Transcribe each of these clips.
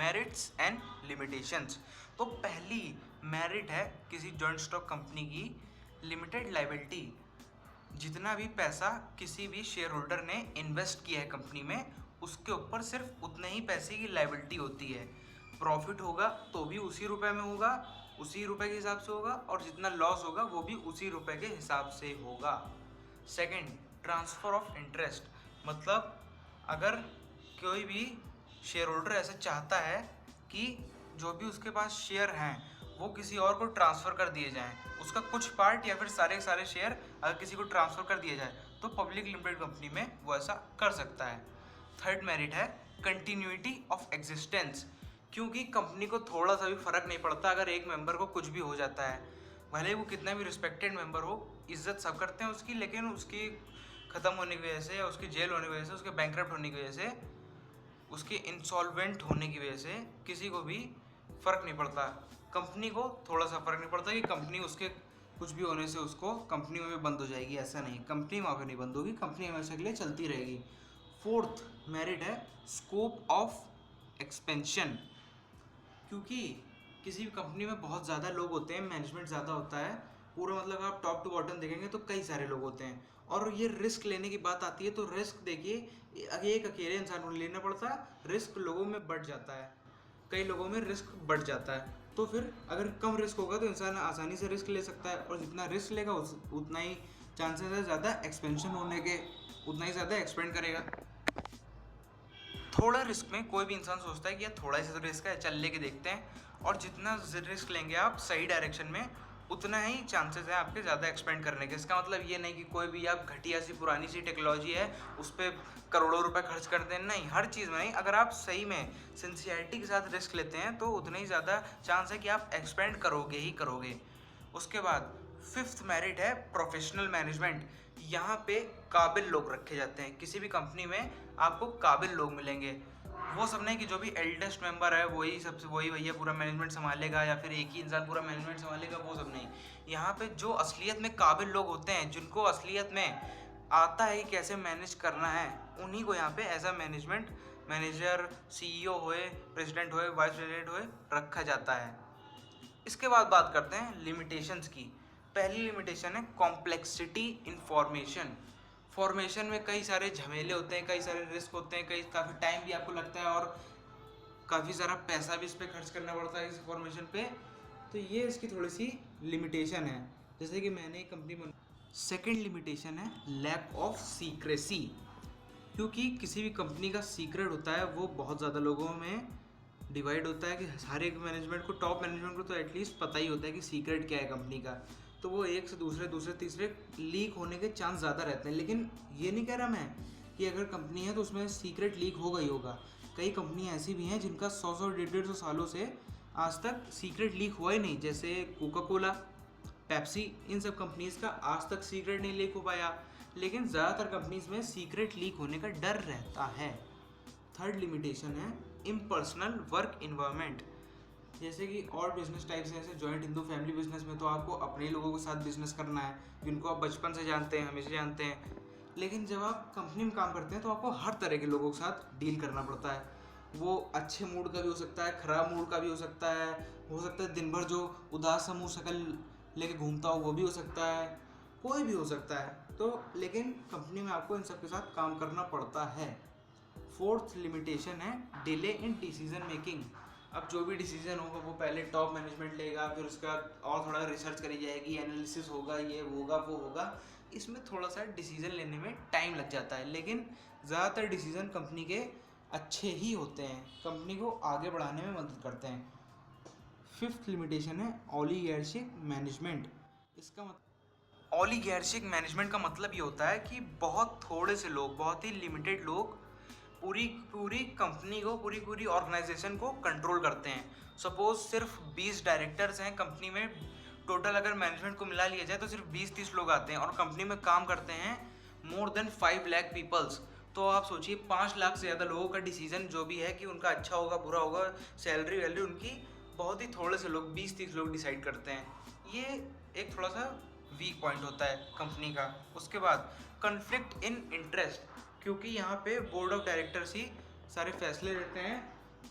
Merits and limitations. तो पहली merit है किसी जॉइंट स्टॉक कंपनी की लिमिटेड लायबिलिटी। जितना भी पैसा किसी भी शेयर होल्डर ने इन्वेस्ट किया है कंपनी में, उसके ऊपर सिर्फ उतने ही पैसे की लायबिलिटी होती है। प्रॉफिट होगा तो भी उसी रुपए में होगा, उसी रुपए के हिसाब से होगा, और जितना लॉस होगा वो भी उसी रुपए के हिसाब से होगा। Second, transfer of interest. मतलब अगर कोई भी शेयर होल्डर ऐसा चाहता है कि जो भी उसके पास शेयर हैं वो किसी और को ट्रांसफ़र कर दिए जाएं, उसका कुछ पार्ट या फिर सारे सारे शेयर अगर किसी को ट्रांसफ़र कर दिए जाए तो पब्लिक लिमिटेड कंपनी में वो ऐसा कर सकता है। थर्ड मेरिट है कंटिन्यूटी ऑफ एग्जिस्टेंस। क्योंकि कंपनी को थोड़ा सा भी फ़र्क नहीं पड़ता अगर एक मेंबर को कुछ भी हो जाता है, भले वो कितना भी रिस्पेक्टेड मेंबर हो, इज्जत सब करते हैं उसकी, लेकिन उसकी ख़त्म होने की वजह से या उसकी जेल होने की वजह से, उसके बैंकरप्ट होने की वजह से, उसके इंसॉल्वेंट होने की वजह से किसी को भी फ़र्क नहीं पड़ता। कंपनी को थोड़ा सा फ़र्क नहीं पड़ता कि कंपनी उसके कुछ भी होने से उसको कंपनी में बंद हो जाएगी, ऐसा नहीं, कंपनी वहाँ पे नहीं बंद होगी, कंपनी हमेशा के लिए चलती रहेगी। फोर्थ मेरिट है स्कोप ऑफ एक्सपेंशन। क्योंकि किसी भी कंपनी में बहुत ज़्यादा लोग होते हैं, मैनेजमेंट ज़्यादा होता है, पूरा मतलब आप टॉप टू बॉटम देखेंगे तो कई सारे लोग होते हैं, और ये रिस्क लेने की बात आती है तो रिस्क देखिए एक अकेले इंसान को लेना पड़ता है, रिस्क लोगों में बढ़ जाता है, कई लोगों में रिस्क बढ़ जाता है। तो फिर अगर कम रिस्क होगा तो इंसान आसानी से रिस्क ले सकता है, और जितना रिस्क लेगा उतना ही चांसेस है ज़्यादा एक्सपेंशन होने के, उतना ही ज़्यादा एक्सपेंड करेगा। थोड़ा रिस्क में कोई भी इंसान सोचता है कि यार थोड़ा सा रिस्क है, चल लेके देखते हैं, और जितना रिस्क लेंगे आप सही डायरेक्शन में उतना ही चांसेस है आपके ज़्यादा एक्सपेंड करने के। इसका मतलब ये नहीं कि कोई भी आप घटिया सी पुरानी सी टेक्नोलॉजी है उस पर करोड़ों रुपए खर्च कर दें, नहीं, हर चीज़ में नहीं, अगर आप सही में सिंसियरिटी के साथ रिस्क लेते हैं तो उतना ही ज़्यादा चांस है कि आप एक्सपेंड करोगे ही करोगे। उसके बाद फिफ्थ मेरिट है प्रोफेशनल मैनेजमेंट। यहाँ पे काबिल लोग रखे जाते हैं, किसी भी कंपनी में आपको काबिल लोग मिलेंगे। वो सब नहीं कि जो भी एल्डेस्ट मेंबर है वही सबसे वही भैया पूरा मैनेजमेंट संभालेगा या फिर एक ही इंसान पूरा मैनेजमेंट संभालेगा, वो सब नहीं। यहाँ पे जो असलियत में काबिल लोग होते हैं, जिनको असलियत में आता है कि कैसे मैनेज करना है, उन्हीं को यहाँ पे एज अ मैनेजर, सीईओ होए, प्रेसिडेंट होए, वाइस प्रेसिडेंट होए रखा जाता है। इसके बाद बात करते हैं लिमिटेशंस की। पहली लिमिटेशन है कॉम्प्लेक्सिटी इन फॉर्मेशन में कई सारे झमेले होते हैं, कई सारे रिस्क होते हैं, काफ़ी टाइम भी आपको लगता है और काफ़ी सारा पैसा भी इस पर खर्च करना पड़ता है इस फॉर्मेशन पे। तो ये इसकी थोड़ी सी लिमिटेशन है, जैसे कि मैंने एक कंपनी बन। सेकेंड लिमिटेशन है लैक ऑफ सीक्रेसी। क्योंकि किसी भी कंपनी का सीक्रेट होता है वो बहुत ज़्यादा लोगों में डिवाइड होता है, कि हर एक मैनेजमेंट को, टॉप मैनेजमेंट को तो एटलीस्ट पता ही होता है कि सीक्रेट क्या है कंपनी का, तो वो एक से दूसरे दूसरे तीसरे लीक होने के चांस ज़्यादा रहते हैं। लेकिन ये नहीं कह रहा मैं कि अगर कंपनी है तो उसमें सीक्रेट लीक होगा ही होगा। कई कंपनियाँ ऐसी भी हैं जिनका 100 150 सालों से आज तक सीक्रेट लीक हुआ ही नहीं, जैसे कोका कोला, पेप्सी, इन सब कंपनीज़ का आज तक सीक्रेट नहीं लीक हो पाया। लेकिन ज़्यादातर कंपनीज़ में सीक्रेट लीक होने का डर रहता है। थर्ड लिमिटेशन है इम्पर्सनल वर्क इन्वायरमेंट। जैसे कि और बिजनेस टाइप्स हैं, जैसे जॉइंट हिंदू फैमिली बिजनेस में तो आपको अपने लोगों के साथ बिजनेस करना है, जिनको आप बचपन से जानते हैं, हमेशा जानते हैं। लेकिन जब आप कंपनी में काम करते हैं तो आपको हर तरह के लोगों के साथ डील करना पड़ता है। वो अच्छे मूड का भी हो सकता है, ख़राब मूड का भी हो सकता है दिन भर जो उदास सा मुँह शक्ल लेके घूमता हो वो भी हो सकता है, कोई भी हो सकता है। तो लेकिन कंपनी में आपको इन सब के साथ काम करना पड़ता है। फोर्थ लिमिटेशन है डिले इन डिसीजन मेकिंग। अब जो भी डिसीजन होगा वो पहले टॉप मैनेजमेंट लेगा, फिर उसका और थोड़ा रिसर्च करी जाएगी, एनालिसिस होगा, ये होगा वो होगा, इसमें थोड़ा सा डिसीजन लेने में टाइम लग जाता है। लेकिन ज़्यादातर डिसीजन कंपनी के अच्छे ही होते हैं, कंपनी को आगे बढ़ाने में मदद करते हैं। फिफ्थ लिमिटेशन है ओलिगार्चिक मैनेजमेंट। इसका मतलब ओलिगार्चिक मैनेजमेंट का मतलब ये होता है कि बहुत थोड़े से लोग, बहुत ही लिमिटेड लोग पूरी पूरी कंपनी को, पूरी पूरी ऑर्गेनाइजेशन को कंट्रोल करते हैं। सपोज सिर्फ 20 डायरेक्टर्स हैं कंपनी में, टोटल अगर मैनेजमेंट को मिला लिया जाए तो सिर्फ 20-30 लोग आते हैं, और कंपनी में काम करते हैं मोर देन 5 लाख पीपल्स। तो आप सोचिए 5 लाख से ज़्यादा लोगों का डिसीजन जो भी है कि उनका अच्छा होगा बुरा होगा, सैलरी वैलरी उनकी, बहुत ही थोड़े से लोग, 20-30 लोग डिसाइड करते हैं। ये एक थोड़ा सा वीक पॉइंट होता है कंपनी का। उसके बाद कन्फ्लिक्ट इन इंटरेस्ट। क्योंकि यहाँ पे बोर्ड ऑफ डायरेक्टर्स ही सारे फैसले लेते हैं,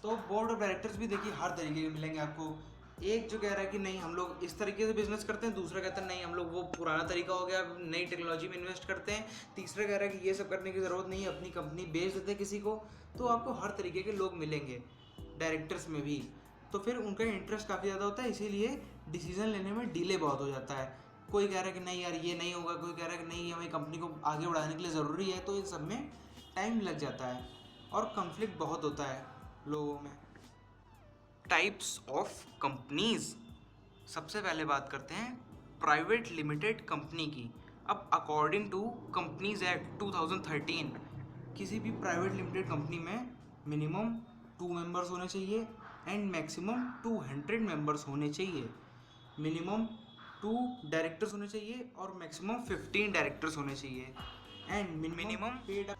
तो बोर्ड ऑफ डायरेक्टर्स भी देखिए हर तरीके के मिलेंगे आपको। एक जो कह रहा है कि नहीं हम लोग इस तरीके से बिजनेस करते हैं, दूसरा कहता है नहीं हम लोग वो पुराना तरीका हो गया, नई टेक्नोलॉजी में इन्वेस्ट करते हैं, तीसरा कह रहा है कि ये सब करने की ज़रूरत नहीं है, अपनी कंपनी बेच देते हैं किसी को। तो आपको हर तरीके के लोग मिलेंगे डायरेक्टर्स में भी। तो फिर उनका इंटरेस्ट काफ़ी ज़्यादा होता है, इसीलिए डिसीजन लेने में डिले बहुत हो जाता है। कोई कह रहा है कि नहीं यार ये नहीं होगा, कोई कह रहा है कि नहीं हमें कंपनी को आगे बढ़ाने के लिए ज़रूरी है, तो इन सब में टाइम लग जाता है और कन्फ्लिक्ट बहुत होता है लोगों में। टाइप्स ऑफ कंपनीज, सबसे पहले बात करते हैं प्राइवेट लिमिटेड कंपनी की। अब अकॉर्डिंग टू कंपनीज एक्ट 2013 किसी भी प्राइवेट लिमिटेड कंपनी में मिनिमम 2 मेंबर्स होने चाहिए एंड मैक्सिमम 200 मेंबर्स होने चाहिए। मिनिमम 2 डायरेक्टर्स होने चाहिए और मैक्सिमम 15 डायरेक्टर्स होने चाहिए। And minimum paid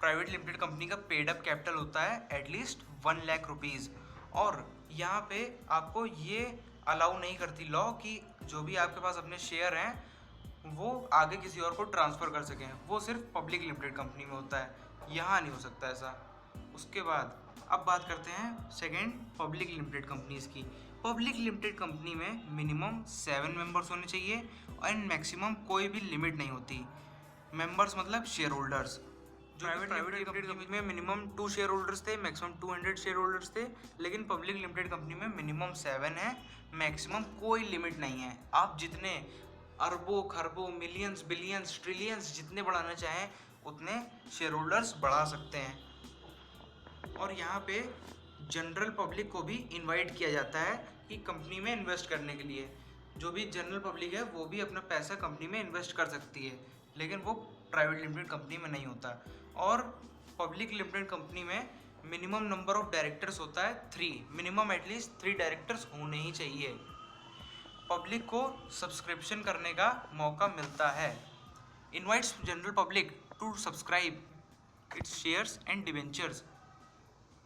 private limited company का पेड अप कैपिटल होता है एटलीस्ट 1 लाख रुपीज़। और यहाँ पे आपको ये अलाउ नहीं करती लॉ कि जो भी आपके पास अपने शेयर हैं वो आगे किसी और को ट्रांसफ़र कर सकें, वो सिर्फ पब्लिक लिमिटेड कंपनी में होता है, यहाँ नहीं हो सकता ऐसा। उसके बाद अब बात करते हैं सेकंड पब्लिक लिमिटेड कंपनीज़ की। पब्लिक लिमिटेड कंपनी में मिनिमम 7 मेंबर्स होने चाहिए एंड मैक्सिमम कोई भी लिमिट नहीं होती। मेंबर्स मतलब शेयर होल्डर्स। जो प्राइवेट लिमिटेड कंपनी में मिनिमम 2 शेयर होल्डर्स थे, मैक्सिमम 200 शेयर होल्डर्स थे, लेकिन पब्लिक लिमिटेड कंपनी में मिनिमम 7 है, मैक्सिमम कोई लिमिट नहीं है। आप जितने अरबों खरबों मिलियंस बिलियंस ट्रिलियंस जितने बढ़ाना चाहें उतने शेयर होल्डर्स बढ़ा सकते हैं। और यहाँ पे जनरल पब्लिक को भी इनवाइट किया जाता है कि कंपनी में इन्वेस्ट करने के लिए। जो भी जनरल पब्लिक है वो भी अपना पैसा कंपनी में इन्वेस्ट कर सकती है, लेकिन वो प्राइवेट लिमिटेड कंपनी में नहीं होता। और पब्लिक लिमिटेड कंपनी में मिनिमम नंबर ऑफ डायरेक्टर्स होता है 3, मिनिमम एटलीस्ट 3 डायरेक्टर्स होने ही चाहिए। पब्लिक को सब्सक्रिप्शन करने का मौका मिलता है। Invites general public to subscribe its shares and debentures.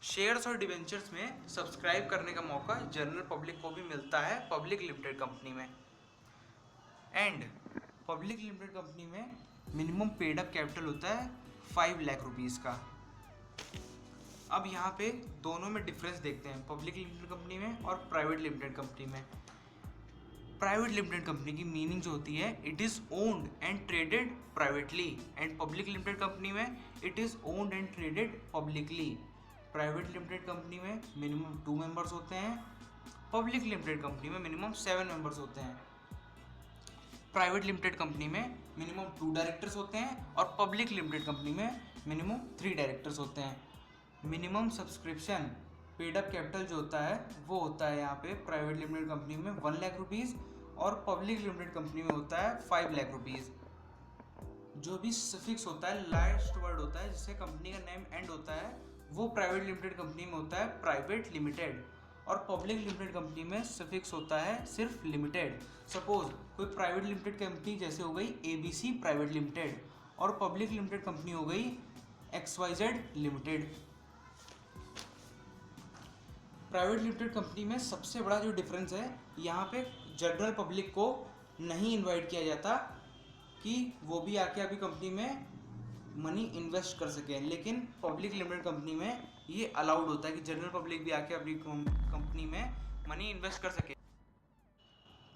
Shares और डिवेंचर्स में सब्सक्राइब करने का मौका जनरल पब्लिक को भी मिलता है पब्लिक लिमिटेड कंपनी में। एंड पब्लिक लिमिटेड कंपनी में मिनिमम पेड अप कैपिटल होता है 5 लाख रुपीज़ का। अब यहाँ पे दोनों में डिफरेंस देखते हैं, पब्लिक लिमिटेड कंपनी में और प्राइवेट लिमिटेड कंपनी में। प्राइवेट लिमिटेड कंपनी की मीनिंग जो होती है it is owned and traded privately, and public limited company में it is owned and traded publicly. Private limited company में मिनिमम 2 मेंबर्स होते हैं, पब्लिक लिमिटेड कंपनी में मिनिमम 7 मेंबर्स होते हैं। प्राइवेट लिमिटेड कंपनी में मिनिमम 2 डायरेक्टर्स होते हैं और पब्लिक लिमिटेड कंपनी में मिनिमम 3 डायरेक्टर्स होते हैं। Minimum subscription paid up capital जो होता है वो होता है यहाँ पे प्राइवेट लिमिटेड कंपनी में 1 लाख रुपीज़ और पब्लिक लिमिटेड कंपनी में होता है 5 लाख रुपीज़। जो भी सफिक्स होता है, लास्ट वर्ड होता है जिससे कंपनी का नेम एंड होता है, वो प्राइवेट लिमिटेड कंपनी में होता है प्राइवेट लिमिटेड, और पब्लिक लिमिटेड कंपनी में सफिक्स होता है सिर्फ लिमिटेड। सपोज कोई प्राइवेट लिमिटेड कंपनी जैसे हो गई ABC प्राइवेट लिमिटेड और पब्लिक लिमिटेड कंपनी हो गई XYZ limited. Private limited company में सबसे बड़ा जो डिफरेंस है, यहाँ पे जनरल पब्लिक को नहीं इनवाइट किया जाता कि वो भी आके अभी कंपनी में मनी इन्वेस्ट कर सके, लेकिन पब्लिक लिमिटेड कंपनी में ये अलाउड होता है कि जनरल पब्लिक भी आके अपनी कंपनी में मनी इन्वेस्ट कर सके।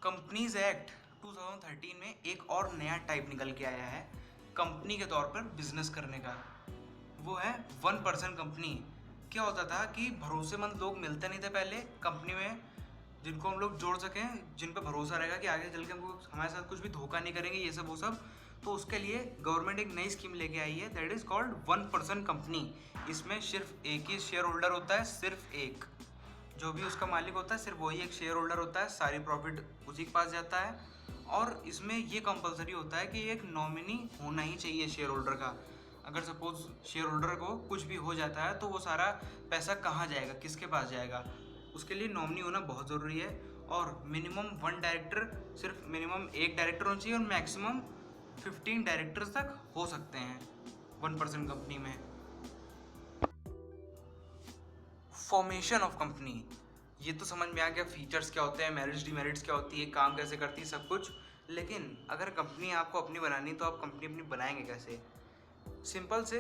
कंपनीज एक्ट 2013 में एक और नया टाइप निकल के आया है कंपनी के तौर पर बिजनेस करने का, वो है 1% कंपनी। क्या होता था कि भरोसेमंद लोग मिलते नहीं थे पहले कंपनी में, जिनको हम लोग जोड़ सकें, जिन पर भरोसा रहेगा कि आगे चल के हमको हमारे साथ कुछ भी धोखा नहीं करेंगे, ये सब वो सब। तो उसके लिए गवर्नमेंट एक नई स्कीम लेके आई है, दैट इज़ कॉल्ड 1% कंपनी। इसमें सिर्फ एक ही शेयर होल्डर होता है, सिर्फ एक, जो भी उसका मालिक होता है सिर्फ वही एक शेयर होल्डर होता है, सारी प्रॉफिट उसी के पास जाता है। और इसमें ये कंपलसरी होता है कि एक नॉमिनी होना ही चाहिए शेयर होल्डर का। अगर सपोज शेयर होल्डर को कुछ भी हो जाता है तो वो सारा पैसा कहाँ जाएगा, किसके पास जाएगा, उसके लिए नॉमिनी होना बहुत ज़रूरी है। और मिनिमम 1 डायरेक्टर, सिर्फ मिनिमम 1 डायरेक्टर होना चाहिए और मैक्सिमम 15 डायरेक्टर्स तक हो सकते हैं 1% कंपनी में। फॉर्मेशन ऑफ कंपनी, ये तो समझ में आ गया फीचर्स क्या होते हैं, मेरिट्स डिमेरिट्स क्या होती है, काम कैसे करती है, सब कुछ। लेकिन अगर कंपनी आपको अपनी बनानी तो आप कंपनी अपनी बनाएंगे कैसे? सिंपल से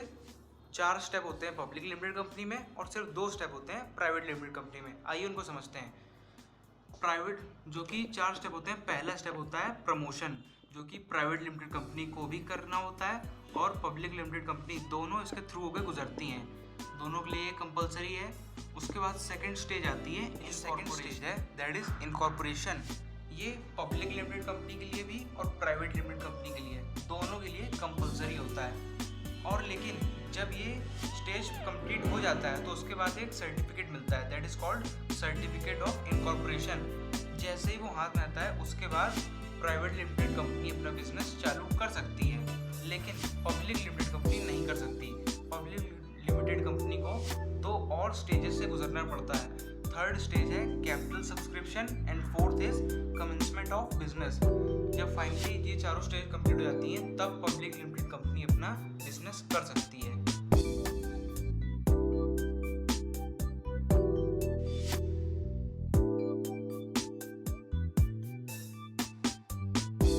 4 स्टेप होते हैं पब्लिक लिमिटेड कंपनी में और सिर्फ 2 स्टेप होते हैं प्राइवेट लिमिटेड कंपनी में। आइए उनको समझते हैं। प्राइवेट जो कि 4 स्टेप होते हैं, पहला स्टेप होता है प्रमोशन, जो कि प्राइवेट लिमिटेड कंपनी को भी करना होता है और पब्लिक लिमिटेड कंपनी, दोनों इसके थ्रू होकर गुजरती हैं, दोनों के लिए कंपलसरी है। उसके बाद सेकंड स्टेज आती है, ये सेकंड स्टेज है, दैट इज इनकॉर्पोरेशन। ये पब्लिक लिमिटेड कंपनी के लिए भी और प्राइवेट लिमिटेड कंपनी के लिए, दोनों के लिए कंपलसरी होता है। और लेकिन जब ये स्टेज कंप्लीट हो जाता है तो उसके बाद एक सर्टिफिकेट मिलता है, that is called certificate of incorporation. जैसे ही वो हाथ में आता है उसके बाद प्राइवेट लिमिटेड कंपनी अपना बिजनेस चालू कर सकती है, लेकिन पब्लिक लिमिटेड कंपनी नहीं कर सकती। पब्लिक लिमिटेड कंपनी को 2 और स्टेजेस से गुजरना पड़ता है। थर्ड स्टेज है capital subscription and fourth is commencement of business. जब फाइनली ये चारों स्टेज कंप्लीट हो जाती हैं तब पब्लिक लिमिटेड कंपनी अपना बिजनेस कर सकती है।